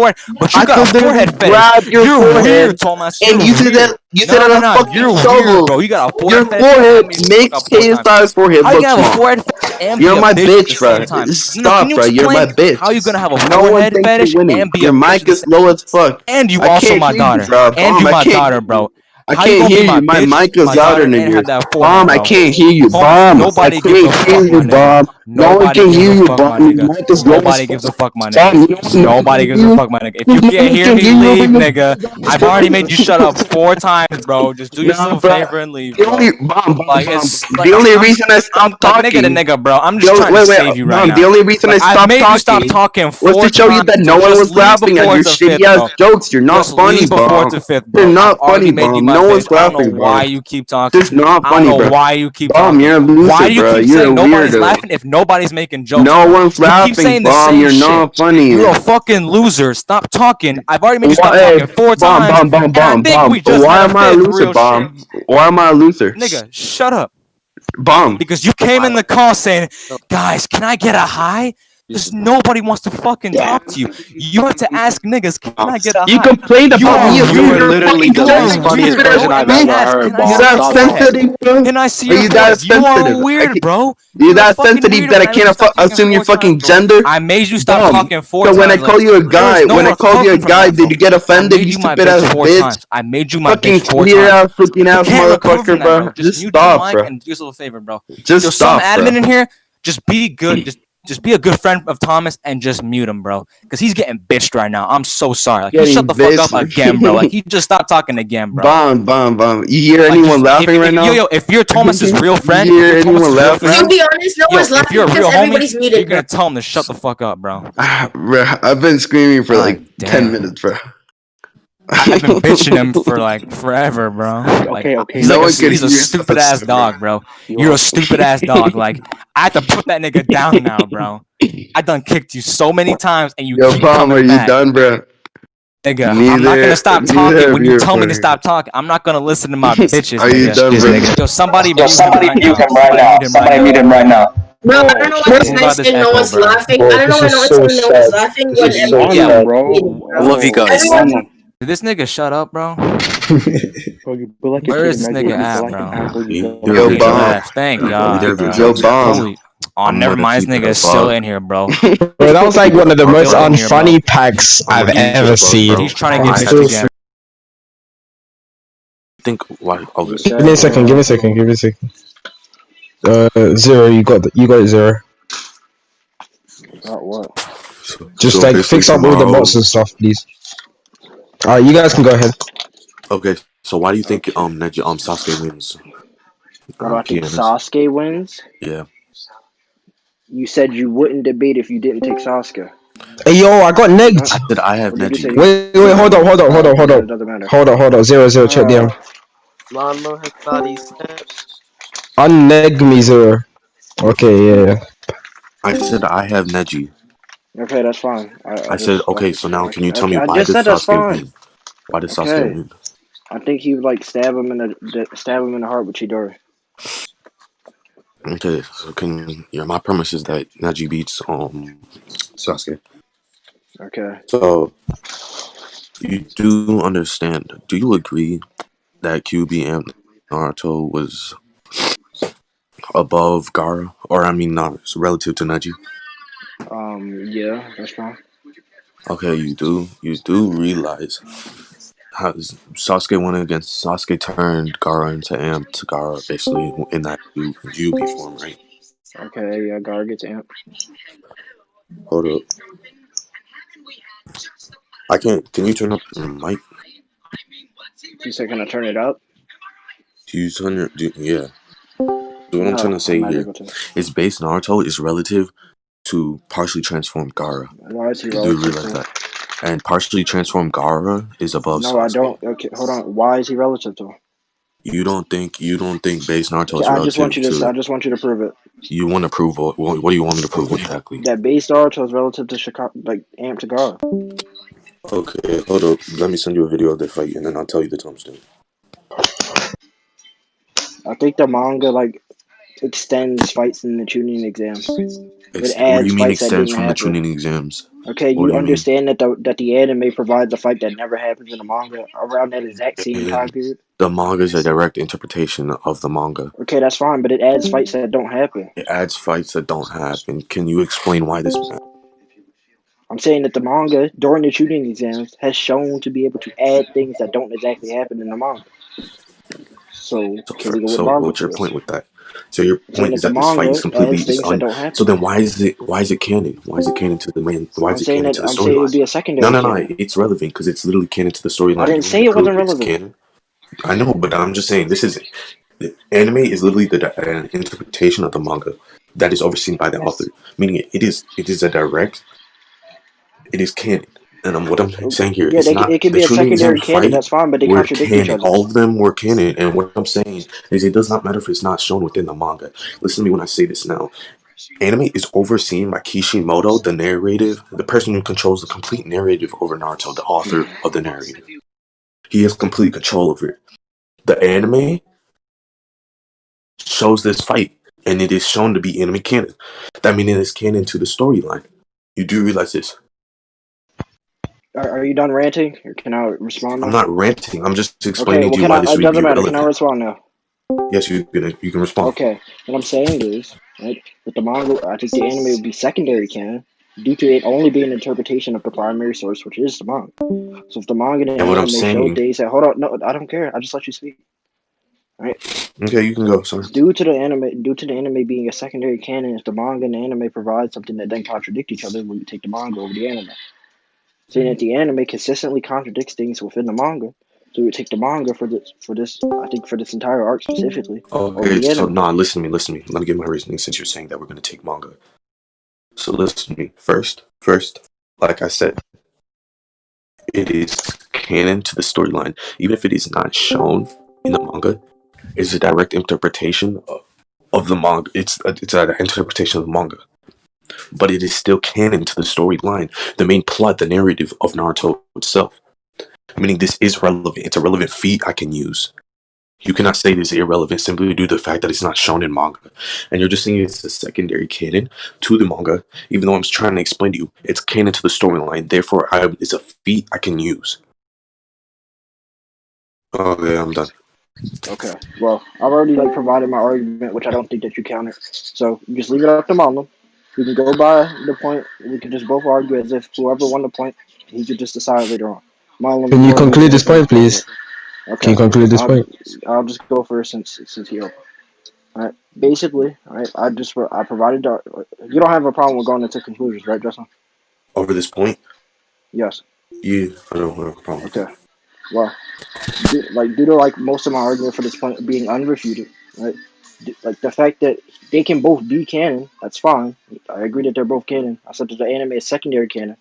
forehead, but you I got a could forehead literally fetish. grab your You're forehead, weird, Tomas. and you said that you said on a fucking You're shovel. weird, bro. You got a Your forehead fetish. forehead That means you makes fuck up 4 times. KSI's forehead How you look gonna have a small. forehead fetish and be You're a my bitch at the bitch, same bro. time? Stop, Can you bro. You're my explain bitch. how you gonna have a No one forehead thinks fetish you're winning. and be Your a bitch mic at the is same low as fuck. and you I also can't my hear you, daughter. bro. And you I my can't daughter, hear bro. you. I How you can't gonna hear be my you. My bitch, mic is my louder daughter, than and yours. have that forehead, Bomb, I bro? can't hear you. Tomas, Bomb, I nobody gives can't a hear fuck, you. my nigga. Bomb, no one Nobody can gives hear a you. fuck, Bomb, my your nigga. mic is low as Nobody fuck. gives a fuck, my nigga. Bomb, no one Nobody can gives hear a you. fuck, my nigga. If you No can't one hear can me, hear you over leave, your nigga. I've already made you shut up 4 times, bro. Just do Nah, yourself a bro. favor and leave, The bro. only Like it's like the only I'm reason I stopped like nigga to talking. nigga, bro. I'm The just only, trying to wait, save you right Mom. The now. only reason I Like I've stopped made you stop talking talking was to four show you times. that So no one just was leave laughing at before your it's a shitty fifth, ass bro. jokes. You're not Just funny, leave before bro. it's a fifth, You're bro. I've not already funny, made you bro. my No bitch. one's I don't know laughing, why bro. you keep talking. Just not I don't funny, know bro. why you keep Bomb, talking. you're a Why loser, do you bro. keep You're a saying nobody's weirdo. laughing if nobody's making jokes, No bro? one's You keep laughing, saying the Bomb. same You're shit. not funny. You're a fucking loser. Stop talking. I've already made you stop Hey, talking 4 Bomb, times, and I think Bomb. we just Why had a am I a fifth loser, real shit. Bomb? Why am I a loser? Nigga, shut up. Bomb. Because you came in the call saying, guys, can I get a high? Because nobody wants to fucking talk to you. You have to ask niggas, can I get a You high? complained You about are me as You if were weird. you're a literally fucking the You least are gender. You funniest weird, spit out bro. person at I've I me. ever asked, heard, can I You're see ball. your that Stop that. forehead? sensitive, bro. Can I see Are your you that forehead? You are sensitive? weird, bro. You You're a that fucking sensitive weirdo, that I and I made you can't stop talking assume your 4 times, fucking bro. gender? I made you stop Bomb. talking four So when I times. call you a There is guy, no when I called you a recovery from guy, that, did bro. you get I offended? made You you my stupid bitch ass 4 times. bitch. I made you my bitch Fucking 4 times. ass, freaking You ass can't recover from motherfucker, that, bro. bro. Just Just mute your stop, mic bro. and do yourself a favor, bro. Just Yo, some stop, bro. admin in here, just be good. Just be a good friend of Thomas and just mute him, bro. Because he's getting bitched right now. I'm so sorry. Like, he shut Getting the fuck up bitched. again, bro. Like, he just stopped talking again, bro. Bomb. You hear Like, anyone just laughing right now? if you're Thomas's real You friend, if hear you're anyone Thomas's real laughing? To friend, be honest, no yo, one's if laughing you're a because real homie, everybody's you're muted, bro. gonna tell him to shut the fuck up, bro. Bro, I've been screaming for like God 10 damn. minutes, bro. I've been bitching him for like forever, bro. Like Okay. No one could he's a hear stupid ass us, bro. dog, bro. You're a stupid ass dog. Like I have to put that nigga down now, bro. I done kicked you so many times and you Yo, keep Bomb, are coming you back. done, bro? Nigga, I'm not gonna stop talking Neither of when you you are tell me to funny. stop talking. I'm not gonna listen to my bitches, Are you nigga. done, bro? Yo, somebody Yo, mute him somebody right mute now. him right Somebody now. mute him right Somebody now. mute him right now. Bro, I don't know why this Move guy's out this saying no echo, one's bro. laughing. Bro, I don't know this why is no one's so saying no one's sad. laughing This when is so everyone's Yo, sad. muted, I bro. love you guys. Everyone's did this nigga shut up, bro? Bro, you feel like a Where kid. is this Imagine nigga if you feel at, like an bro? apple, you feel Either like of Yo, your a He jokes. Bomb. left. Thank Either God, of your bro. Yo, jokes are funny. Bomb. Holy. Oh, I'm never gonna mind. This keep it nigga a is still buck. in here, bro. Bro, that was like one of the most Still in here, bro. unfunny packs I'm I've gonna keep it ever a buck, seen. He's bro. trying to I'm get I bitched had still. again. think like You okay. Give me a said, second. Give me a second. Give me a second. Zero. You got it. Zero. about what? Just So like basically fix up all the bots tomorrow. and stuff, please. Alright, you guys can go ahead. Okay. So why do you think Okay. Sasuke wins? Why do I think Pianist. Sasuke wins? Yeah. You said you wouldn't debate if you didn't take Sasuke. Hey, yo, I got Huh? negged. I said I have What did you say? Neji. Wait. Hold on. Okay, then it doesn't matter. Hold on. Zero. Check DM. Lalo has body snaps. Unneg me zero. Okay, yeah. I said I have Neji. Okay, that's fine. I said okay. So now can you tell me I why just does said that's Sasuke fine. win? Why does Sasuke Okay. win? I think he would like stab him in the heart with Chidori. Okay. So can my premise is that Neji beats Sasuke. Okay. So you do understand? Do you agree that QB and Naruto was above Gaara, or I mean, not relative to Neji? Yeah, that's fine. Okay, you do. You do realize how Sasuke went against Sasuke turned Gaara into Amp to Gaara basically in that UB form, right? Okay, yeah, Gar gets amped. Hold up, I can't. Can you turn up your mic? You said, can I turn it up? Do you turn your? Yeah. So what I'm trying No, to I'm say not here able to. is base Naruto is relative to partially transformed Gaara. Why is he You do relative realize to? that, and partially transformed Gaara is above No, I Sasuke. don't. Okay, hold on. Why is he relative to? You don't think base Naruto Okay, is relative I to just want you to prove it. you want to prove what do you want me to prove exactly? That base Naruto is relative to Chicago, like Amp to Gar. Okay, hold up. Let me send you a video of the fight and then I'll tell you the timestamp. I think the manga like extends fights in the tuning exams. It What do adds you mean fights that extends didn't from the happen. tuning exams? Okay, What do you you mean? understand that the anime provides a fight that never happens in the manga around that exact same time And period. the manga is a direct interpretation of the manga. Okay, that's fine, but it adds fights that don't happen. It adds fights that don't happen. Can you explain why this matters? I'm saying that the manga during the tuning exams has shown to be able to add things that don't exactly happen in the manga. So can we go with So manga what's for your this? point with that? So your I'm saying point that is the that this fight is manga completely adds things that don't happen. So then why is it canon? Why is it canon to the main? Why is it canon to the I'm saying it would storyline? be a secondary No. canon. It's relevant because it's literally canon to the I storyline. Do didn't you want me say to it prove wasn't it's relevant. canon? I know, but I'm just saying this is the anime is literally an interpretation of the manga that is overseen by the author, meaning it is a direct. It is canon. And what I'm saying here, Yeah, it's not it could the be a Chunin exam secondary canon. fight That's fine, but they were contradict each canon. other. All of them were canon. And what I'm saying is it does not matter if it's not shown within the manga. Listen to me when I say this now. Anime is overseen by Kishimoto, the narrative, the person who controls the complete narrative over Naruto, the author of the narrative. He has complete control over it. The anime shows this fight, and it is shown to be anime canon. That means it is canon to the storyline. You do realize this? Are you done ranting, or can I respond I'm now? not ranting. I'm just Okay, explaining well, to you can why I? this It would be doesn't matter. Can I relevant. respond now? Yes, you can respond. Okay, what I'm saying is, right, with the manga, I think the anime would be secondary canon due to it only being an interpretation of the primary source, which is the manga. So if the manga and And what I'm anime show saying, things that, hold on, no, I don't care. I just let you speak. Right? okay, you can go. Sorry. Due to the anime being a secondary canon, if the manga and the anime provide something that then contradict each other, we would take the manga over the anime. Saying that the anime consistently contradicts things within the manga, so we would take the manga for this. I think for this entire arc specifically over Okay, the so anime. nah, listen to me. Let me give my reasoning since you're saying that we're gonna take manga. So listen to me. First, like I said, it is canon to the storyline. Even if it is not shown in the manga, it's a direct interpretation of the manga. It's an interpretation of the manga. But it is still canon to the storyline, the main plot, the narrative of Naruto itself. Meaning this is relevant. It's a relevant feat I can use. You cannot say this is irrelevant simply due to the fact that it's not shown in manga. And you're just saying it's a secondary canon to the manga, even though I'm just trying to explain to you, it's canon to the storyline, therefore it's a feat I can use. Okay, I'm done. Okay, well, I've already provided my argument, which I don't think that you countered. So you just leave it up to Marlon. We can go by the point. We can just both argue as if whoever won the point, he could just decide later on. Marlon, the Can you floor is conclude this yours. point, Go for please? it. Can Okay, you conclude this point? I'll just go first since he opened. All right. Basically, all right. I provided. You don't have a problem with going into conclusions, right, Justin? Over this point, Yes. yeah, I don't have a problem with Okay. that. Well, due to most of my argument for this point being unrefuted, right? The fact that they can both be canon, that's fine. I agree that they're both canon. I said that the anime is secondary canon,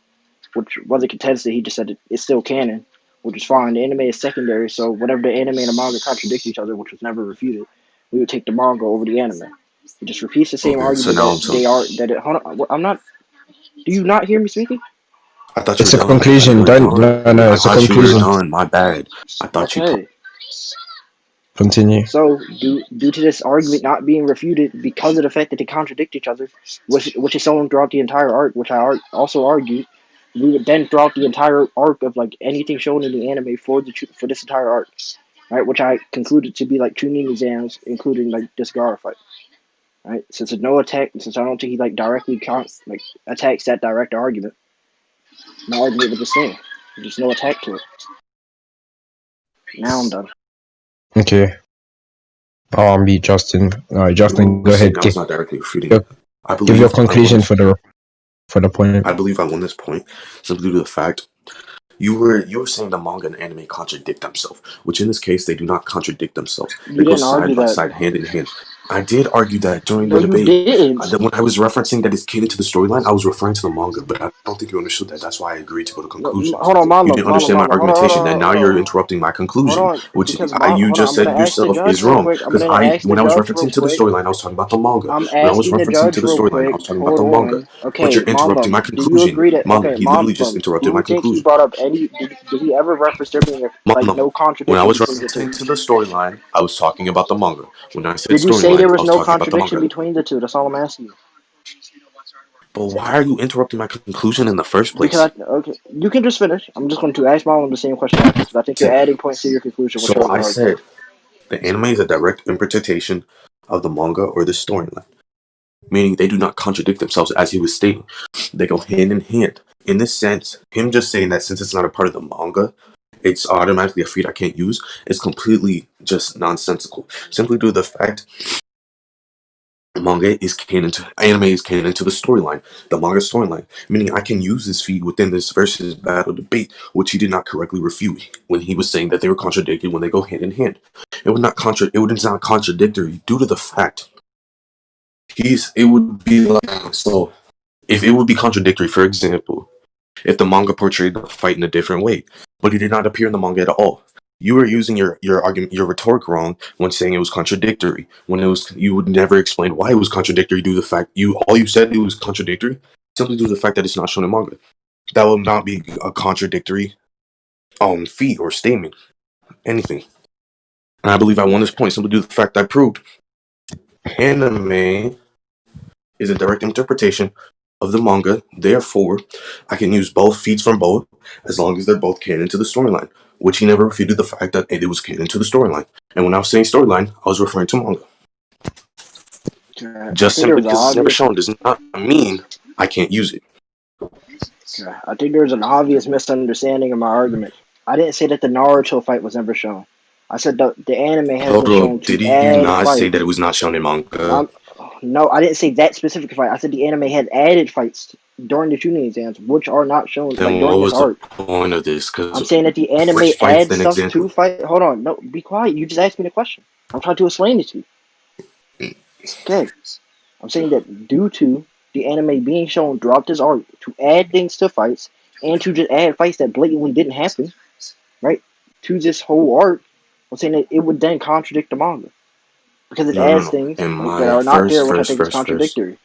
which wasn't contested. He just said it's still canon, which is fine. The anime is secondary, so whatever the anime and the manga contradict each other, which was never refuted, we would take the manga over the anime. It just repeats the same Okay, so argument now that I'm they telling. are that it. Hold on, I'm not. Do you not hear me speaking? I thought you were It's a done. I thought you conclusion. were Don't done. no. I It's a thought you were conclusion. done. My bad. I thought you. Okay. Continue. So, due to this argument not being refuted because of the fact that they contradict each other, which is shown throughout the entire arc, which I also argued, we would then throughout the entire arc of anything shown in the anime for this entire arc, right? Which I concluded to be tuning exams, including this Gara fight, right? Since there's no attack, since I don't think he directly attacks that direct argument, my argument would just stand. There's just no attack to it. Now I'm done. Okay. Be Justin. All right, You Justin, were go saying ahead. I was not directly refuting Your, it. I give your believe I won conclusion this. for the point. I believe I won this point simply due to the fact you were saying the manga and anime contradict themselves, which in this case they do not contradict themselves. You They go didn't side argue by that. side, hand in hand. I did argue that during No, the you debate. didn't. When I was referencing that it's canon to the storyline, I was referring to the manga, but I don't think you understood that. That's why I agreed to go to conclusions. Hold on, You Marlon, didn't understand my Hold on, hold argumentation, and now you're on, interrupting my hold conclusion, on, which because you hold on, just I'm gonna said ask the yourself is judge real wrong. quick. I'm Because gonna ask the when I was judge real referencing to the quick. storyline, I was talking about the manga. I'm When I was asking the referencing to judge the real storyline, I quick. was talking about Hold the manga. on. But Okay, you're interrupting my Marlon, do you conclusion. agree that? Marlon, Okay, he literally just Marlon, do interrupted my you think he conclusion. brought up any? Did he ever reference there being Manga. no When I contradiction was between the two? referencing to the storyline, I was talking about the manga. When I said Did you say there storyline, I was was no talking about the contradiction manga. between the two? That's all I'm asking you. But why are you interrupting my conclusion in the first place? Okay, you can just finish. I'm just going to ask Marlon the same question after, because I think you're adding points to your conclusion, which So I wasn't I arguing. said the anime is a direct interpretation of the manga or the storyline, meaning they do not contradict themselves as he was stating. They go hand in hand. In this sense, him just saying that since it's not a part of the manga, it's automatically a feat I can't use, is completely just nonsensical. Simply due to the fact anime is canon to the storyline, the manga storyline, meaning I can use this feat within this versus battle debate, which he did not correctly refute when he was saying that they were contradicted when they go hand in hand. It would not contradictory due to the fact it would be like, so if it would be contradictory, for example, if the manga portrayed the fight in a different way, but he did not appear in the manga at all. You were using your argument, your rhetoric wrong when saying it was contradictory. When you would never explain why it was contradictory due to the fact all you said it was contradictory simply due to the fact that it's not shown in manga. That will not be a contradictory feat or statement, anything. And I believe I won this point simply due to the fact I proved anime is a direct interpretation of the manga. Therefore, I can use both feats from both as long as they're both canon to the storyline, which he never refuted the fact that it was canon to the storyline. And when I was saying storyline, I was referring to manga. Just simply because it's never shown does not mean I can't use it. I think there's an obvious misunderstanding of my argument. I didn't say that the Naruto fight was never shown. I said the anime has been shown Did to you add not fights. say that it was not shown in manga? No, I didn't say that specific fight. I said the anime had added fights during the Chunin exams, which are not shown Then during what this was the arc. point of this? I'm saying that the anime which fights adds then stuff example? to fight. Hold on, no, be quiet. You just asked me the question. I'm trying to explain it to you. Okay, I'm saying that due to the anime being shown throughout this arc to add things to fights and to just add fights that blatantly didn't happen, right? To this whole arc, I'm saying that it would then contradict the manga because it adds No. things In like, that my are not there, first, which I think is contradictory.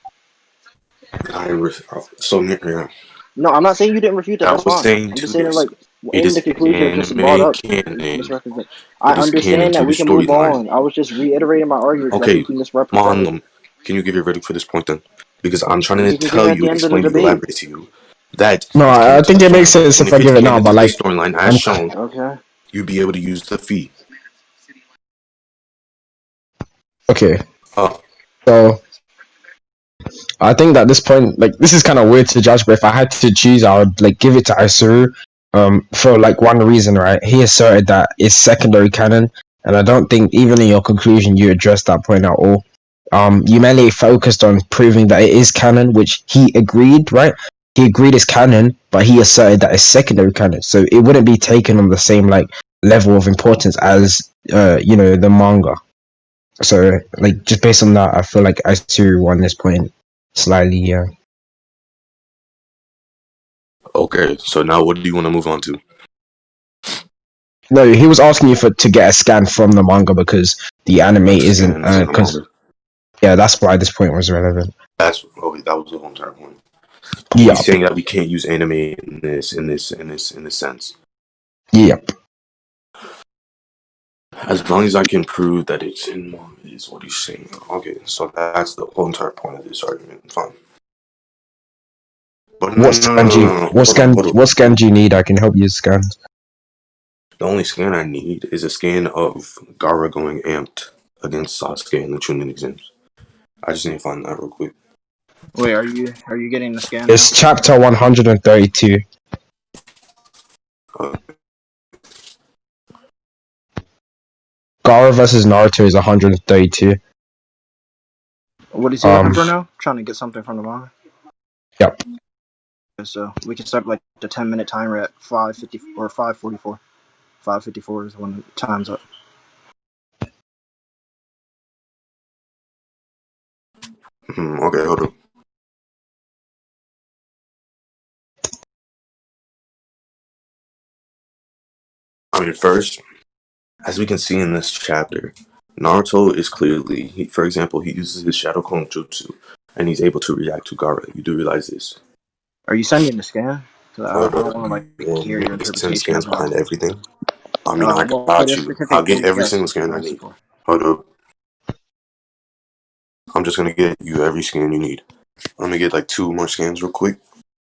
so yeah. No, I'm not saying you didn't refute that. I That's was fine. saying I'm just to saying that, this. like, It in the is conclusion of just brought anime up, canon. misrepresent. I It is canon understand to that the we can move storyline. on. I was just reiterating my argument because I Okay, think you misrepresented. Monlum, can you give your verdict for this point then? Because I'm trying We to can give it tell at you, the end of the explain to you, debate. elaborate to you that No, it's I canon to think the it makes storyline. sense And if I if it's give it now, canon to but the like, storyline as I'm shown, Okay. you'd be able to use the fee. okay. Uh, So I think that at this point, like, this is kind of weird to judge, but if I had to choose, I would like give it to Isuru. For like one reason, right? He asserted that it's secondary canon, and I don't think even in your conclusion you addressed that point at all. You mainly focused on proving that it is canon, which he agreed, right? He agreed it's canon, but he asserted that it's secondary canon, so it wouldn't be taken on the same like level of importance as the manga. So like just based on that, I feel like Isuru won this point slightly, yeah. okay, so now what do you want to move on to? No, he was asking you to get a scan from the manga because the anime The isn't. scan is in the manga. Yeah, that's why this point was relevant. That was the whole entire point. Yeah. He's saying that we can't use anime in this sense. Yep. As long as I can prove that it's in manga, is what he's saying. Okay, so that's the whole entire point of this argument. Fine. But no, What scan do you? no. What scan do you need? I can help you scan. The only scan I need is a scan of Gaara going amped against Sasuke in the Chunin exams. I just need to find that real quick. Wait, are you getting the scan It's now? chapter 132. Uh, Gaara versus Naruto is 132. What is he looking for now? Trying to get something from the manga. Yep. So we can start like the 10-minute timer at 5:50 or 5:44. 5:54 is when the time's up. okay, hold on. First, as we can see in this chapter, Naruto is clearly, for example, he uses his Shadow Clone Jutsu, and he's able to react to Gaara. You do realize this? Are you sending the scan? I don't want to like You want hear me your to send interpretation scans of behind it. everything? I mean, I Well, for got this you. specific I'll get case, every yes, single you can scan I ask need. for. Hold up. I'm just gonna get you every scan you need. I'm gonna get like 2 more scans real quick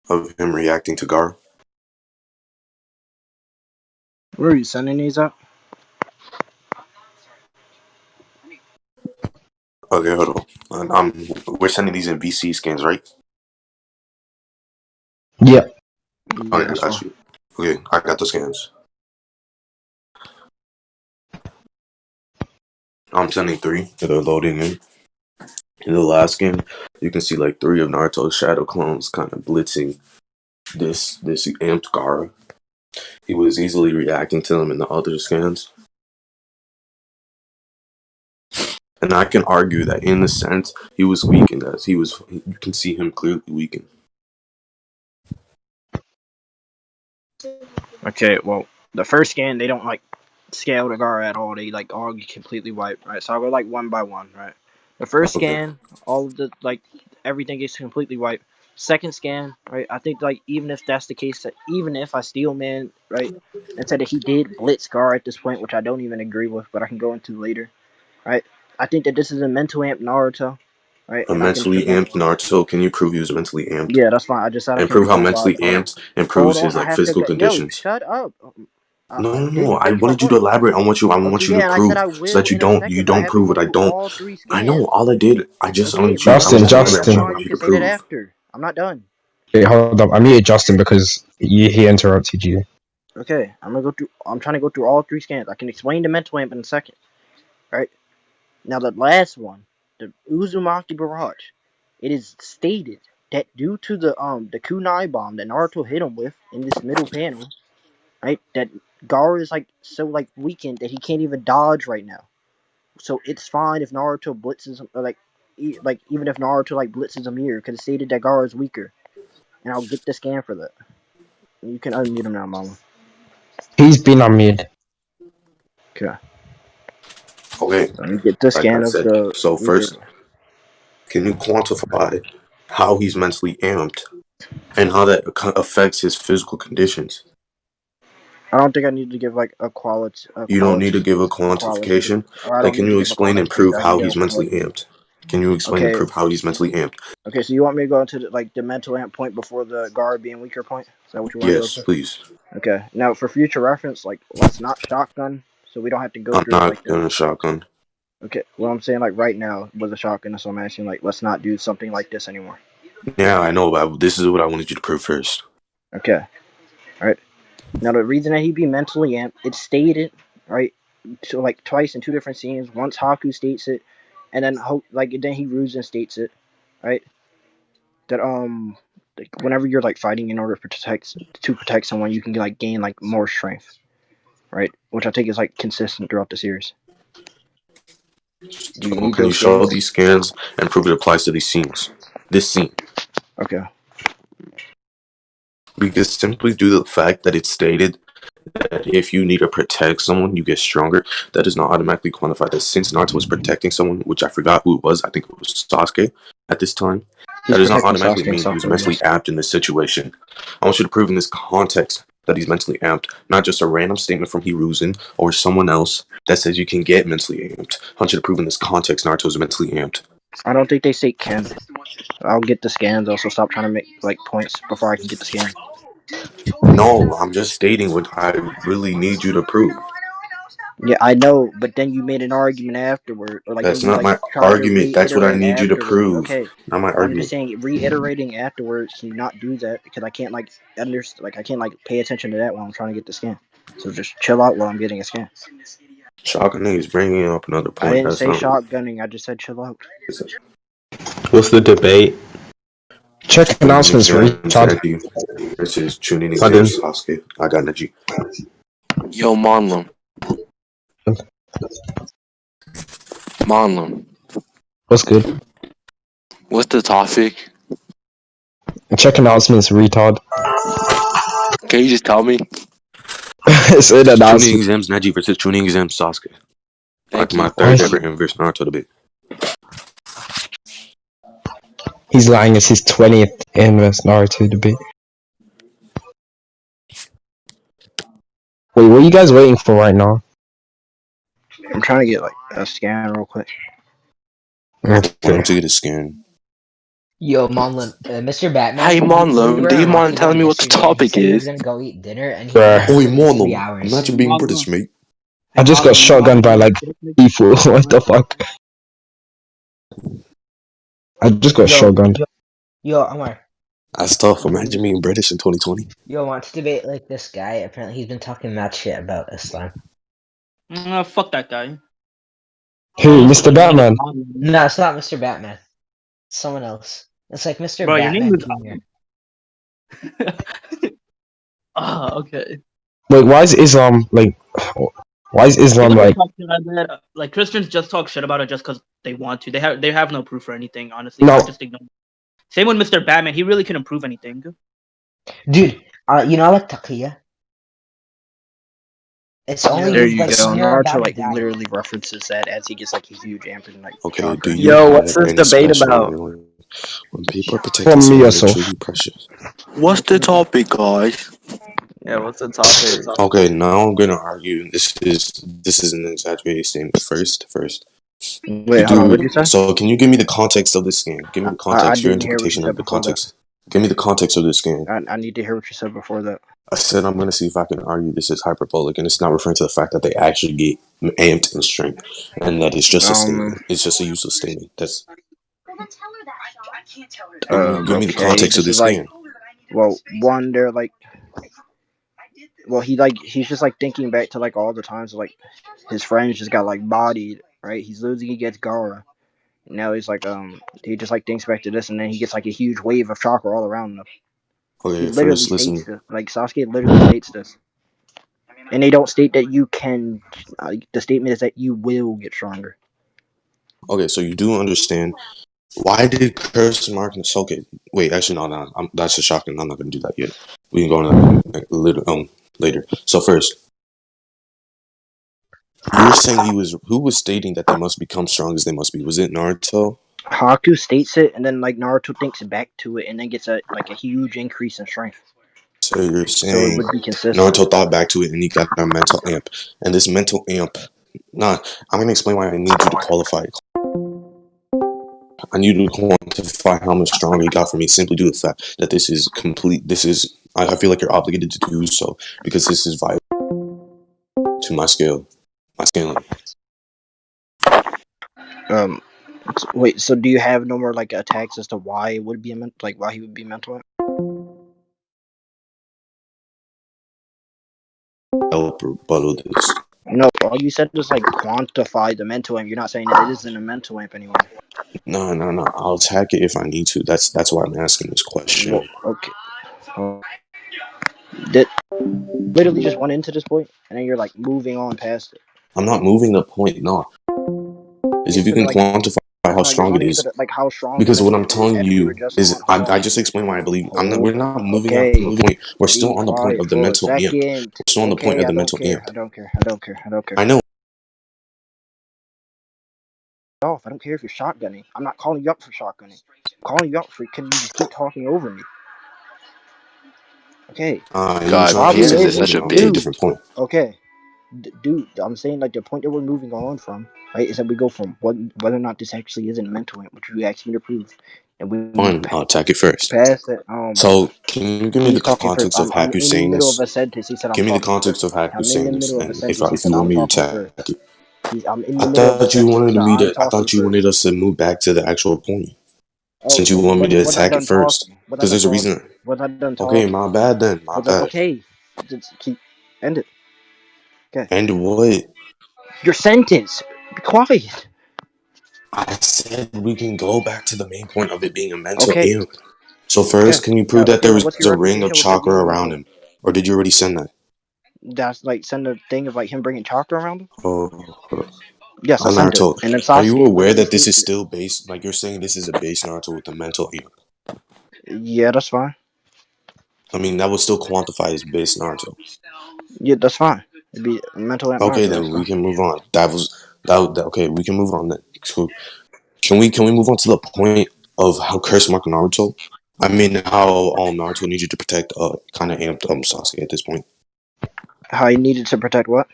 of him reacting to Gaara. Where are you sending these up? Okay, hold on. We're sending these in VC scans, right? Yep. Yeah, Okay, I that's got fine. you. Okay, I got the scans. I'm sending 3 that are loading in. In the last game, you can see like 3 of Naruto's shadow clones kind of blitzing this amped Gaara. He was easily reacting to them in the other scans. And I can argue that in a sense, he was weakened as you can see him clearly weakened. Okay, well, the first scan they don't like scale the guard at all. They like all get completely wiped, right? So I'll go like one by one, right? The first Okay. scan, all of the like everything gets completely wiped. Second scan, right? I think like even if that's the case, that even if I steal man, right, and said that he did blitz Gar at this point, which I don't even agree with, but I can go into later, right? I think that this is a mental amp Naruto, right? A And I can mentally prove. amped Naruto, can you prove he was mentally amped? Yeah, that's fine. I just said I And can prove how prove why. mentally Hold on. amped Hold improves on. his I like have to physical go. Yo, conditions? shut up. No. I Bitch, wanted you to elaborate on what I want okay, you yeah, to and I said prove I so will that in a you second, but I don't have to prove go what I through don't. all three I know. scans. All I did, I just Okay, wanted you. but I I'm was Justin, not just done. elaborating That's on Justin. what I fine. want You you can to say that prove. after. I'm not done. Wait, hold up. I muted Justin because he interrupted you. Okay, I'm gonna go through. I'm trying to go through all three scans. I can explain the mental amp in a second. All right. Now the last one, the Uzumaki Barrage. It is stated that due to the kunai bomb that Naruto hit him with in this middle panel, right? That Gaara is like so like weakened that he can't even dodge right now. So it's fine if Naruto blitzes him, or like like even if Naruto like blitzes him here, because it stated that Gaara is weaker, and I'll get the scan for that. You can unmute him now, Mama. He's been on mute. Okay. Okay, Let me get the like I scan of said. the So weaker. first, can you quantify how he's mentally amped and how that affects his physical conditions? I don't think I need to give like a You don't need to quality, give a qualitative, quantification. or I Like, don't can need to you give a explain and quantitative. prove I can how give a he's mentally qualitative. amped? Can you explain and Okay. prove how he's mentally amped? Okay. So you want me to go into like the mental amp point before the guard being weaker point? Is that what you want to go Yes, to? please. Okay. Now for future reference, like let's not shotgun, so we don't have to go I'm through it not like this. gonna shotgun. Okay. Well, I'm saying like right now with a shotgun, so I'm asking like let's not do something like this anymore. Yeah, I know, but this is what I wanted you to prove first. Okay. All right. Now the reason that he be mentally amped, it's stated right, so like twice in two different scenes. Once Haku states it, and then then he Hiruzen states it, right? That like, whenever you're like fighting in order to protect someone, you can like gain like more strength, right? Which I think is like consistent throughout the series. Do you So need can you those show scans? these scans and prove it applies to these scenes? This scene. Okay. Because simply due to the fact that it's stated that if you need to protect someone, you get stronger, that does not automatically quantify that since Naruto was protecting someone, which I forgot who it was, I think it was Sasuke at this time, that He's does not protecting automatically Sasuke and mean he was Sakura, mentally yes. apt in this situation. I want you to prove in this context that he's mentally amped, not just a random statement from Hiruzen or someone else that says you can get mentally amped. I want you to prove in this context Naruto's mentally amped. I don't think they say can. I'll get the scans. Also, stop trying to make like points before I can get the scan. No, I'm just stating what I really need you to prove. Yeah, I know, but then you made an argument afterward, or like then That's you not like my tried to argument. That's what I reiterate need you to afterwards. prove. Okay, Not my well, I'm just argument. saying reiterating afterwards. Can you not do that because I can't like understand, like I can't like pay attention to that while I'm trying to get the scan. So just chill out while I'm getting a scan. Shotgun is bringing up another I point. didn't That's say not what shotgunning. I just said chill out. it is. What's the debate? Check Chunin announcements, exams retard. Neji versus Chunin Pardon? exams Sasuke. I got Neji. Yo, Monlum. Monlum. What's good? What's the topic? Check announcements, retard. Can you just tell me? It's an Chunin announcement. exams Neji versus Chunin exams Sasuke. Like Thank my you. Why third is ever inverse Naruto debate. he's lying? It's his 20th inverse Naruto debate. Wait, what are you guys waiting for right now? I'm trying to get like a scan real quick. I want him Okay. to get his skin. Yo, Monlin, Mr. Batman, Hey, we Monlum, were do you in mind telling Octagon me what the yesterday, and he topic said he was is? gonna go eat dinner, and he Bruh. left Oi, for 3 Monum. hours. Imagine being British, mate. I just got shotgunned by like people. What the fuck? I just got Yo, shotgunned. yo, Amar, That's tough. Imagine being British in 2020. yo, want to debate like this guy? Apparently, he's been talking mad shit about Islam. Fuck that guy. Who, Mr. Batman? No, it's not Mr. Batman. It's someone else. It's like Mr. Bro, your name Batman is. Jr. Okay. Wait, why is Islam like? Why is Islam People like? just talk shit about it. Like Christians just talk shit about it just because they want to. They have no proof or anything. Honestly, No, I just ignore. Same with Mr. Batman. He really couldn't prove anything. Dude, you know, I like Takia. It's only There you like go. when you're Naruto about to like die. literally references that as he gets like a huge amp and like Okay, do chakra. you Yo, what's have this any debate special about? memory when people are from protecting me someone they're yourself. truly precious? What's the topic, guys? Yeah, what's the topic? Okay, now I'm gonna argue. This is an exaggerated statement. First, you Wait, hold on. What'd do. you say? So, can you give me the context of this game? Give me the I context. Your didn't hear what you interpretation said of the before that. context. Give me the context of this game. I need to hear what you said before that. I said I'm gonna see if I can argue this is hyperbolic, and it's not referring to the fact that they actually get amped in strength, and that it's just a statement. It's just a useless statement. That's give me the Okay. context of This is this like, game. well, one, they're like, well, he's just like thinking back to like all the times like his friends just got like bodied, right? He's losing against Gara. Now he's like, he just like thinks back to this, and then he gets like a huge wave of chakra all around him. He Okay, literally first states listen. this. Like Sasuke literally states this, and they don't state that you can. The statement is that you will get stronger. Okay, so you do understand. Why did Curse Mark and okay? Wait, actually, no. That's just shocking. I'm not gonna do that yet. We can go on that later. So first, you were saying who was stating that they must become strong as they must be? Was it Naruto? Haku states it, and then like Naruto thinks back to it, and then gets a huge increase in strength. So you're So it saying would be consistent. Naruto thought back to it and he got a mental amp, and this mental amp. Nah, I'm gonna explain why I need you to qualify it. I need you to quantify how much stronger he got from me simply due to the fact that this is complete. This is. I feel like you're obligated to do so because this is vital to my scale, my scaling. Wait. So do you have no more like attacks as to why it would be why he would be mental? Help rebuttal this. No, all you said was like quantify the mental amp. You're not saying that it isn't a mental amp anymore. No. I'll attack it if I need to. That's why I'm asking this Well, question. okay. That literally just went into this point, and then you're like moving on past it. I'm not moving the point. No, is if you Because can like quantify how no, you're strong it running to is. the, like how strong the Because what mental I'm amp is telling after we were you just is, on. Hold I on. just explained why I believe. Hold. We're not moving out Okay. from the point. We're Be still on the point quiet of the for a mental amp. second. We're still on the point Okay, of I the don't mental care. amp. I don't care. I don't care. I don't care. I know. Off. I don't care if you're shotgunning. I'm not calling you up for shotgunning. I'm calling you up for. Can you just keep talking over me? Okay. You're God, trying to Problem say patience we're is is, such moving a on to a bitch. dude. different point. Okay. Dude, I'm saying like the point that we're moving on from, right, is that we go from whether or not this actually isn't mental, which we actually need to prove, and we move Fine, I'll attack it first. past it. So, can you give me the He's talking first. context of I'm Haku in the saying middle of this? a sentence. He said I'm Give me the talking context first. of Haku I'm in the saying this, middle of a and if sentence. He said you want I'm me to talking attack first. it, I'm in I the middle of a thought you sentence. He wanted said me I'm to. I talking thought you first. wanted us to move back to the actual point. Oh, Since you want me to was I attack it done first, talking? Was I because done there's a talking? reason. Was I done Okay, talking? my bad then. My Was I bad. okay? Just keep end it. Okay. And what? Your sentence. Be quiet. I said we can go back to the main point of it being a mental Okay. imp. So Okay. first, can you prove that Okay. there Now, was what's your a ring of refutation with there chakra being a around mental? him, or did you already send that? That's like send a thing of like him bringing chakra around him. Oh, Yes, I oh, sent it, Naruto, and then are you Sasuke aware literally that this is states it. still based? Like you're saying, this is a base Naruto with the mental imp. Yeah, that's fine. I mean, that would still quantify as base Naruto. Yeah, that's fine. It'd be mental at Okay, Naruto. That's then we fine. can move on. Okay, we can move on then. So can we move on to the point of how Curse Mark Naruto? I mean, how Naruto needed to protect kind of amped Sasuke at this point. How he needed to protect what?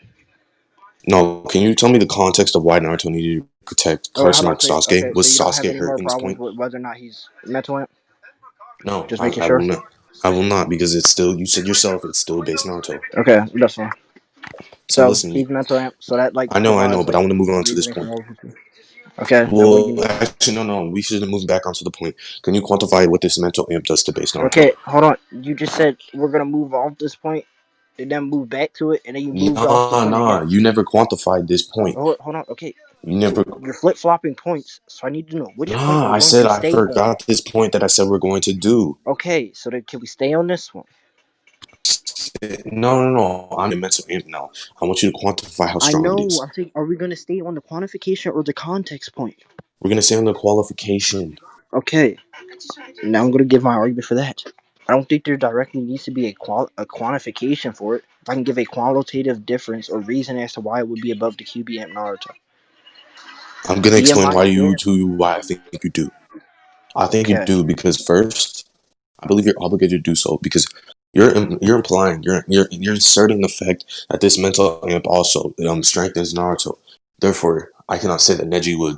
No, can you tell me the context of why Naruto needed to protect Oh, wait, Curse hold on. Mark So, Sasuke? okay, so Was you don't have Sasuke any hurt more in this problems point? with whether or not he's mental amp? No, Just making I sure. will not. I will not because it's still. You said yourself it's still base Naruto. Okay, that's fine. So So listen to me. he's mental amp. So that like I know, provides but like I want to move on to this reasoning point. for urgency. Okay, then what do you Well, need? actually, no. We should move back onto the point. Can you quantify what this mental imp does to base Naruto? Okay, hold on. You just said we're gonna move off this point. and then move back to it, and then you moved off the point Nah. again. You never quantified this point. Hold on. Okay, You never. you're flip flopping points, so I need to know which point Nah, we're I going said to I stay on. forgot this point that I said we're going to do. Okay, so then can we stay on this one? No. I'm a mental imp now. I want you to quantify how I strong it know. is. I'm saying, are we going to stay on the quantification or the context point? We're gonna say on the qualification. Okay, now I'm going to give my argument for that. I don't think there directly needs to be a quantification for it. If I can give a qualitative difference or reason as to why it would be above the QB amp Naruto. I'm gonna Via explain my scale. why I think you do. I think you Okay. do because first, I believe you're obligated to do so because you're implying you're inserting the fact that this mental amp also strengthens Naruto. Therefore, I cannot say that Neji would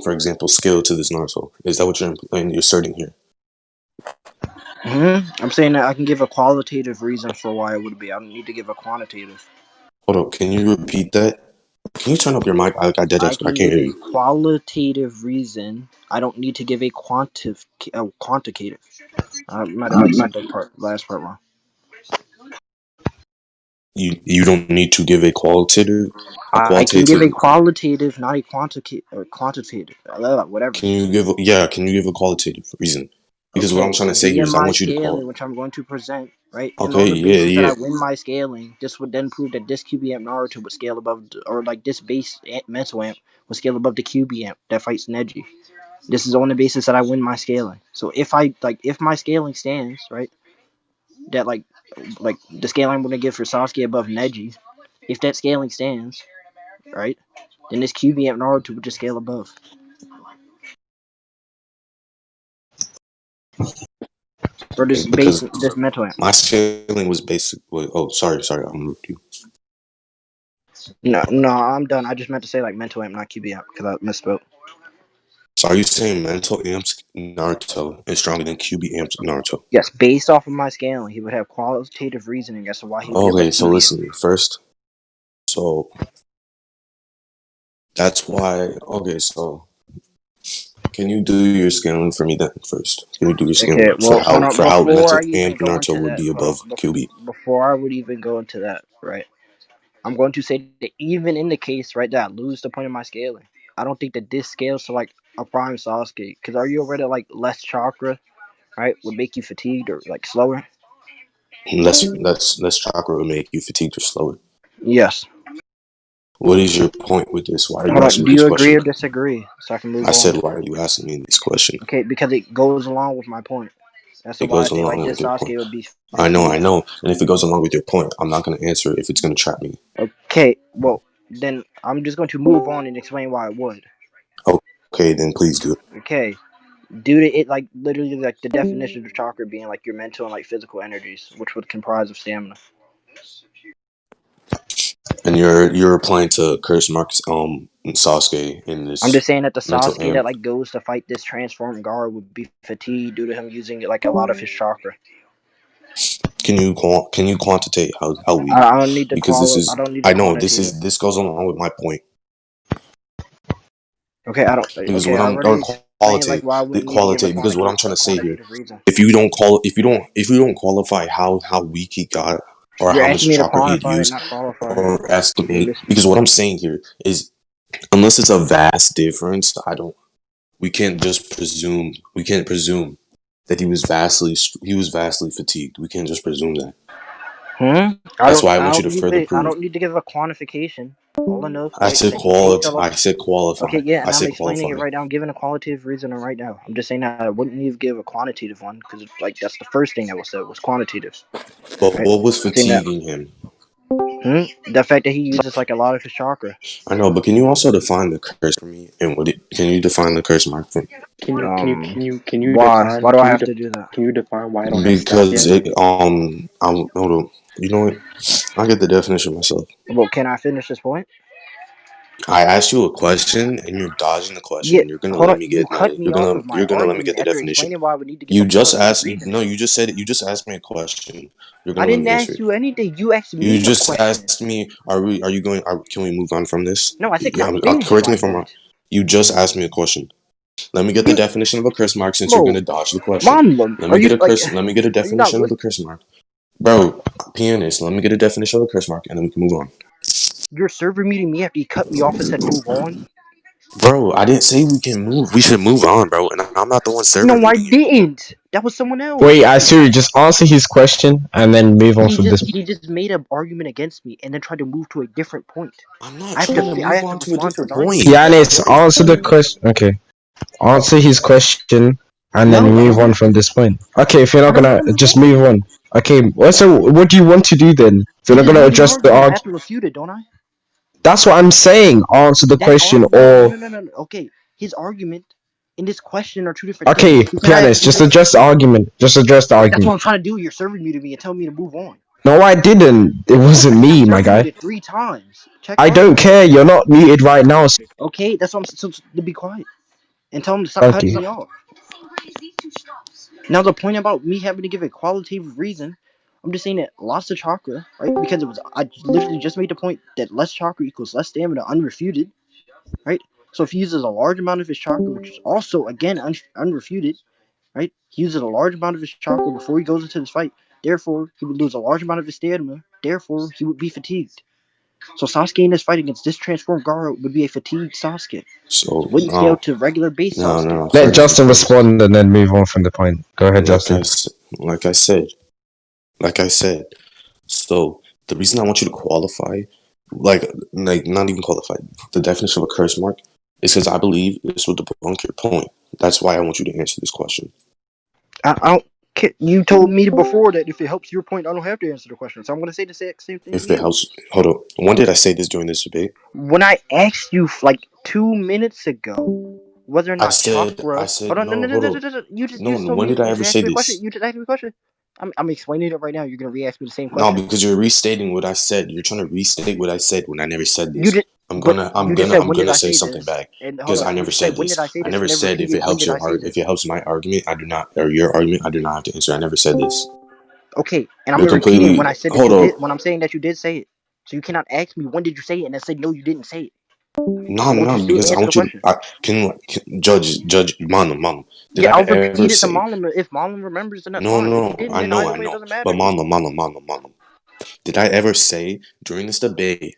for example scale to this Naruto. Is that what you're asserting here? I'm saying that I can give a qualitative reason for why it would be. I don't need to give a quantitative. Hold up, can you repeat that? Can you turn up your mic? I I I can can't give hear a you. qualitative reason. I don't need to give a quantitative. I might have said that last part wrong. You don't need to give a I can give qualitative. a qualitative, not a quantitative. Whatever. Can you give a qualitative reason? Because what I'm Okay, trying to say here via is I my want you to scaling, call. which I'm going to present, right? And Okay, on the basis that yeah. I win my scaling, this would then prove that this QB amp Naruto would scale above, or like this base mental amp would scale above the QB amp that fights Neji. This is on the basis that I win my scaling. So if my scaling stands, right, that like the scaling I'm gonna give for Sasuke above Neji, if that scaling stands, right, then this QB amp Naruto would just scale above. Or Because this mental amp. my scaling was basic. Oh, sorry, I moved you. No, I'm done. I just meant to say like mental amp, not QB amp, because I misspoke. So are you saying mental amps Naruto is stronger than QB amps Naruto? Yes, based off of my scaling, he would have qualitative reasoning as to why he would be above Okay, so QB amp. listen to me first. So that's why. Okay, so can you do your scaling for me then first? Can you do your Okay, scaling well, hold on. for how Before mental I even amp go into Naruto would that, be hold above on. QB? Before I would even go into that, right? I'm going to say that even in the case, right, that I lose the point of my scaling, I don't think that this scales to like a prime Sasuke. Because are you aware that like less chakra, right, would make you fatigued or like slower? Less chakra would make you fatigued or slower. Yes. What is your point with this? Why are you Hold on. asking Do me this you agree question? or disagree? So I can move I on. said, why are you asking me this question? Okay, because it goes along with my point. That's It why I goes think like along with this your point. Sasuke would be I know. fatigued. And if it goes along with your point, I'm not going to answer it if it's going to trap me. Okay, well then I'm just going to move on and explain why it would. Okay, then please do it. Okay, due to it like literally like the definition of chakra being like your mental and like physical energies, which would comprise of stamina. And you're applying to curse marks Sasuke in I'm this just saying that the mental Sasuke that amp. like goes to fight this transformed guard would be fatigued due to him using like a lot of his chakra. Can you quantitate how weak? I don't need to Because this I is don't need the I know quantitative. this goes along with my point. Okay, I don't. Because Okay, what I I'm or already explained like qualitative why I the wouldn't need to give qualitative because what I'm trying a to say here, quantitative reason. if you don't qualify how weak he got or You're how asking much me to chakra he'd quantify it, use not qualify it. or asking You're me missing. because what I'm saying here is unless it's a vast difference, we can't just presume that he was vastly fatigued. We can't just presume that. That's why I want you to further I prove. don't need to give a quantification. All I know is that I said okay, qualify. yeah, I and I'm said explaining it qualify. right now. I'm giving a qualitative reason right now. I'm just saying that I wouldn't need to give a quantitative one because like that's the first thing that was said was quantitative. But Right? what was I'm saying that fatiguing him? the fact that he uses like a lot of his chakra. I know, but can you also define the curse for me? And can you define the curse mark for me? Can you Why? define Why do I have to do that? can you define why I don't have stats Because yet? I'm hold on. You know what? I'll get the definition myself. Well, can I finish this point? I asked you a question and you're dodging the question Yeah, and you're gonna hold on. let me You get cut me off of my you're gonna let me argument get the after definition. explaining why I would need to give a You just qualitative asked reason. no, you just said it. You just asked me a question. You're I gonna let didn't me answer ask it. you anything. You asked You me a just question. asked me, can we move on from this? No, I said, can I finish Correct me my if I'm wrong. point? You just asked me a question. Let me get the definition of a curse mark since you're Bro, gonna dodge the question. Mom, are you like? Let me get a Are you not definition of the listening? curse mark. Bro, pianist, let me get a definition of a curse mark and then we can move on. You're server muting me after you cut me off and said move on. Bro, I didn't say we can move. We should move on, bro. And I'm not the one server No, I muting you. didn't. That was someone else. Wait, Isuri, just answer his question and then move on from this. He just made an argument against me and then tried to move to a different point. I'm not I have trying to I move have to on to a respond to different his argument. point. Pianist, answer the question. Okay. Answer his question and then No, move on from this point. Okay, if you're not gonna just move on. Okay, so what do you want to do then? If you're he not just gonna made an address the argument. I arg, have to refute it, don't I? that's what I'm saying. Answer the question or No. Okay, his argument and this question are two different okay, things. You cannot ask pianist, me the just same address the question. argument. Just address the That's what argument. I'm trying to do. You're server muted me and telling me to move on. No, I didn't. It wasn't You me, my server guy. muted 3 times. Check I don't log. care. You're not muted right now. So Okay, that's what I'm so to be quiet and tell him to stop thank cutting you. me off. Now the point about me having to give a qualitative reason, I'm just saying that loss of chakra, right? Because I literally just made the point that less chakra equals less stamina, unrefuted, right? So if he uses a large amount of his chakra, which is also again unrefuted, right? He uses a large amount of his chakra before he goes into this fight. Therefore, he would lose a large amount of his stamina. Therefore, he would be fatigued. So Sasuke in this fight against this transformed Gaara would be a fatigued Sasuke. So, It wouldn't scale to regular base Sasuke. no. Let First, Justin respond and then move on from the point. Go ahead, like Justin. like I said, like I said. So the reason I want you to qualify, like not even qualify, the definition of a curse mark is because I believe this will debunk your point. That's why I want you to answer this question. I don't. You told me before that if it helps your point, I don't have to answer the question. So I'm going to say the same thing to If it you. helps, hold on. When did I say this during this debate? When I asked you like 2 minutes ago whether or I not said, chakra. Hold on, no, hold on. You No, just told when me. did I You ever just say asked me a question. this? You just asked me a question. I'm explaining it right now. You're going to re-ask me the same No, question. because you're restating what I said. You're trying to restate what I said when I never said You this. did, but you just said I'm when did gonna I say say something this? back And hold because on, I you never just said said when did this. I say I this, never and then said if repeated it when helps did I say if this. it helps my argument, I do not, or your argument, I do not have to answer. I never said this. Okay, and I'm You're repeating when completely. I said that Hold you did. on. When I'm saying that you did say it, so you cannot ask me when did you say it, and I said no, you didn't say it. No, I want you to no, still because I answer the want you to. question. Can judge, Manum. Did Yeah, I I'll ever repeat it to say? Marlon. If Marlon remembers, then that's No, fine. If he no, didn't, then either I way, it know. doesn't matter. But Manum. Did I ever say during this debate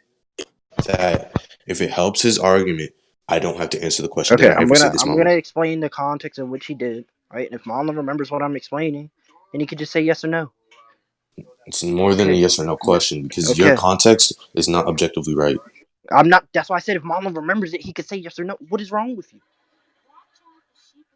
that if it helps his argument, I don't have to answer the question? Did Okay, I ever say this, I'm Manum? gonna explain the context in which he did, right? And if Marlon remembers what I'm explaining, then he could just say yes or no. It's more than a Okay. yes or no question because your Okay. context is not objectively right. I'm not. That's why I said if Marlon remembers it, he could say yes or no. What is wrong with you?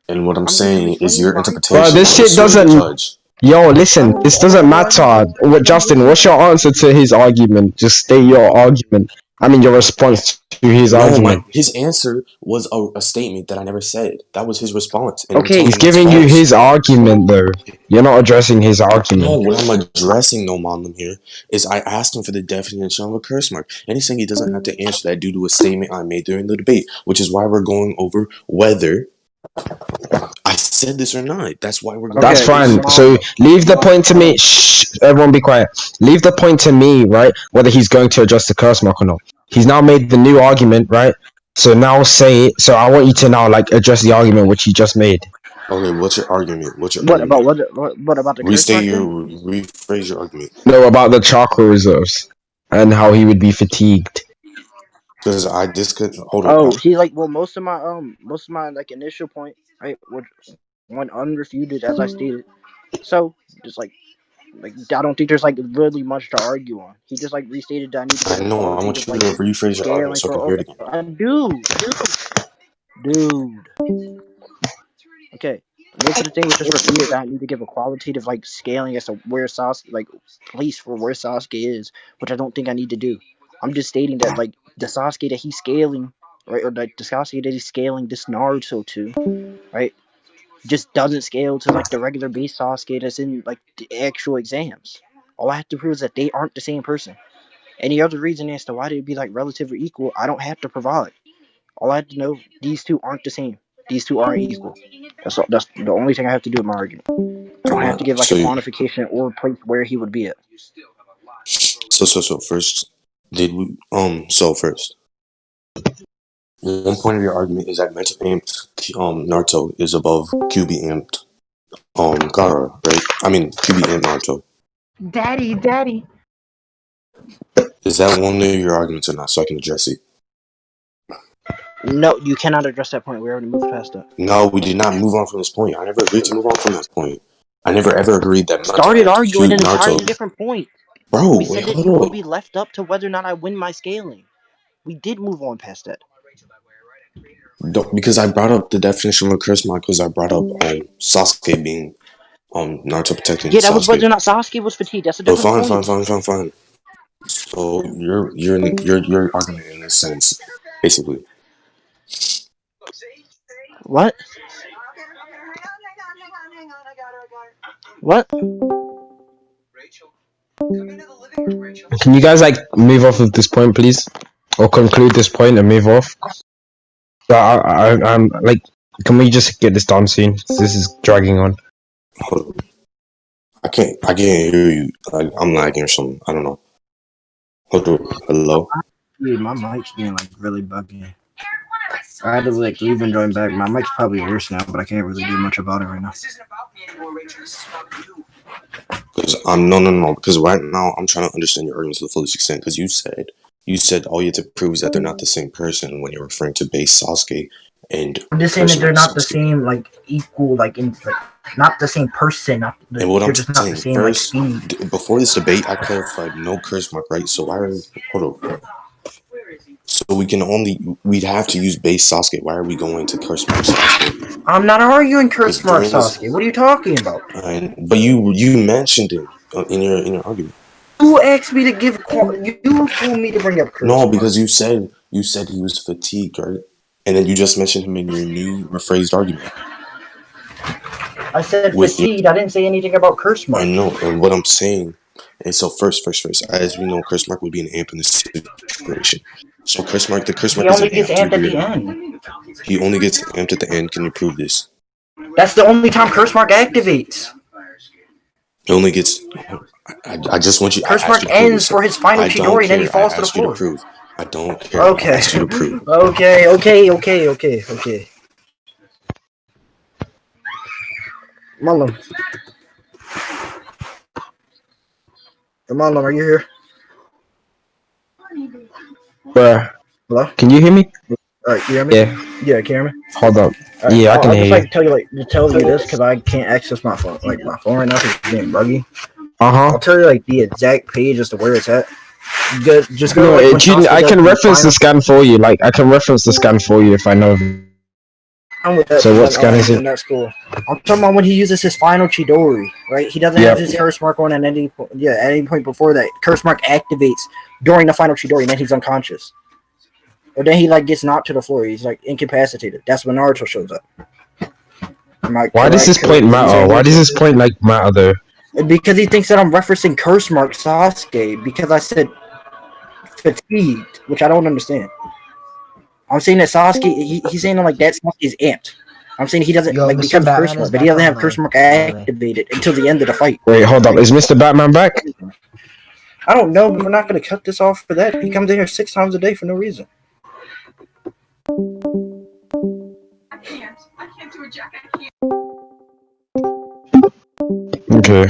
And what I'm I'm literally saying is explaining your my Bro, point. interpretation this shit is your doesn't. judge. Yo, listen, Bro, this doesn't all I matter. know What, is I'm Justin? listening. What's your answer to his argument? Just state your argument. I mean, your response to his No, argument. his answer was a statement that I never said. That was his response, and I'm Okay. telling He's him that's giving you false. his argument, though. You're not addressing his argument. No, what I'm addressing, no Monlem here, is I asked him for the definition of a curse mark, and he's saying he doesn't have to answer that due to a statement I made during the debate, which is why we're going over whether I said this or not. That's why we're going That's Okay. over So this. fine. So Marlon, leave the point to hold me. on. Shh, everyone be quiet. Leave the point to me, right? Whether he's going to address the curse mark or not. He's now made the new argument, right? So now say it. So I want you to now like address the argument which he just made. Okay, what's your argument? What's your What about argument? what about the curse Restate mark your, then? rephrase your argument. No, about the chakra reserves and how he would be fatigued. Because I just could, hold on. Oh, he's like, well, most of my like initial point, right, which went unrefuted as I stated. So just like I don't think there's like really much to argue on. He just like restated that I need to give I a know, I want qualitative you like to rephrase your argument scaling so I can for hear it okay, again. dude. Okay, most of the thing was just repeated that I need to give a qualitative like scaling as to where Sasuke like place for where Sasuke is, which I don't think I need to do. I'm just stating that like the Sasuke that he's scaling, right, or like the Sasuke that he's scaling this Naruto to, right, just doesn't scale to like the regular base Sasuke that's in like the actual exams. All I have to prove is that they aren't the same person. Any other reason as to why they'd be like relative or equal, I don't have to provide. All I have to know, these two aren't the same. These two aren't equal. That's the only thing I have to do with my argument. I don't have to give like a So, quantification or place where he would be at. so first, did we, first, one point of your argument is that mental amped, Naruto is above QB amped, Gaara, right? I mean, QB amped Naruto. Daddy. Is that one of your arguments or not? So I can address it. No, you cannot address that point. We already moved past that. No, we did not move on from this point. I never agreed to move on from that point. I never ever agreed that Naruto Started had to arguing shoot an entirely Naruto. different point. Bro, We wait, said that hold it would on. be left up to whether or not I win my scaling. We did move on past that. Because I brought up the definition of a curse mark because I brought up Sasuke being Naruto protecting Yeah, that was whether Sasuke. or not Sasuke was fatigued. That's a But different point. fine. So your argument in this sense, basically. What? What? Can you guys like move off of this point, please, or conclude this point and move off? So I'm like, can we just get this done soon? This is dragging on. Hold on. I can't hear you. I'm lagging or something. I don't know. Hold on. Hello? Dude, my mic's being like really buggy. I had to like leave and join back. My mic's probably worse now, but I can't really do much about it right now. Because no. Because right now I'm trying to understand your arguments to the fullest extent. Because you said all you had to prove is that they're not the same person when you're referring to base Sasuke and I'm just saying that they're not the Sasuke. same, like equal, like in like not the same person. And what I'm They're just not the saying same like first, speed. before this debate, I clarified no curse mark, right? So why are hold on? So we'd have to use base Sasuke. Why are we going to curse mark Sasuke? I'm not arguing curse Because mark during this, Sasuke. What are you talking about? but you mentioned it in your argument. Who asked me to give? You told me to bring up curse No, mark. because you said he was fatigued, right? And then you just mentioned him in your new rephrased argument. I said fatigued. I didn't say anything about curse mark. I know, and what I'm saying is so first, as we know, curse mark would be an amp in this situation. So the curse mark He is only an gets amp. Do you amped at agree or the not? end. He only gets amped at the end. Can you prove this? That's the only time curse mark activates. He only gets. I just want you. I Curse asked mark you to prove ends this. for his final I don't Chidori, and then he care. I falls to the asked you to floor. prove. I don't care. I Okay. asked you to prove. Okay. Marlon, are you here? Bruh, Hello? can you hear me? Alright, you hear me? Yeah. Yeah, can you hear me? Hold up. Alright, Yeah, I can I'll hear just you. like tell you this because I can't access my phone. Like my phone right now is being buggy. I'll tell you like the exact page as to where it's at. Just go No, like when Sasuke I does can the reference the final. scan for you. Like, I can reference the scan for you if I know. I'm with that. So what Then, scan is then it? that's cool. I'm talking about when he uses his final Chidori, right? He doesn't have Yep. his curse mark on at any point. Yeah, at any point before that, curse mark activates during the final Chidori, and then he's unconscious. Or then he like gets knocked to the floor. He's like incapacitated. That's when Naruto shows up. Why does this point matter? Why does this point like matter though? Because he thinks that I'm referencing curse mark Sasuke because I said fatigued, which I don't understand. I'm saying that Sasuke, he's saying like that Sasuke's amped. I'm saying he doesn't like because of curse mark, but he doesn't have curse mark activated until the end of the fight. Wait, hold up. Is Mr. Batman back? I don't know, but we're not going to cut this off for that. He comes in here 6 times a day for no reason. I can't do it, Jack. Okay.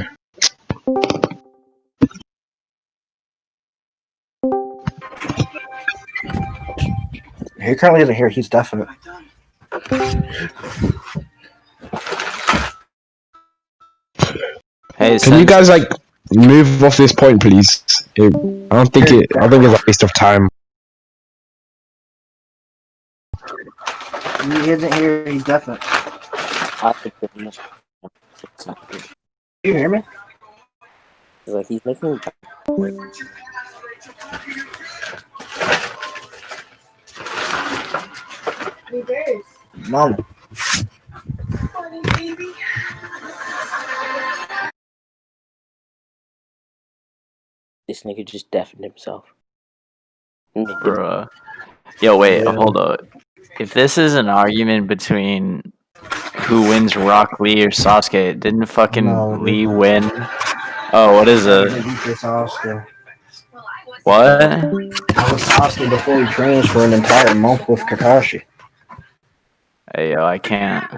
He currently isn't here. He's definite. Hey, can you guys like move off this point, please? I think it's a waste of time. He isn't here. He's definite. You hear me? Like he's making. Mama. This nigga just deafened himself. Bruh. Yo, wait, hold up. If this is an argument between who wins Rock Lee or Sasuke, didn't fucking Lee win? Oh, what is it? What? That was Sasuke before he trains for an entire month with Kakashi. Hey, yo, I can't.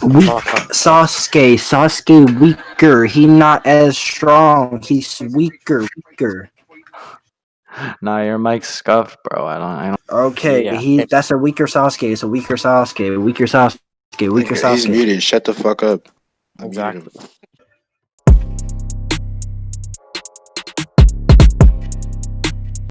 Weak Sasuke weaker. He not as strong. He's weaker. Nah, your mic's scuffed, bro. I don't. Okay, Yeah. that's a weaker Sasuke. It's a weaker Sasuke. Weaker Sasuke. He's muted. Shut the fuck up. I muted him. Exactly.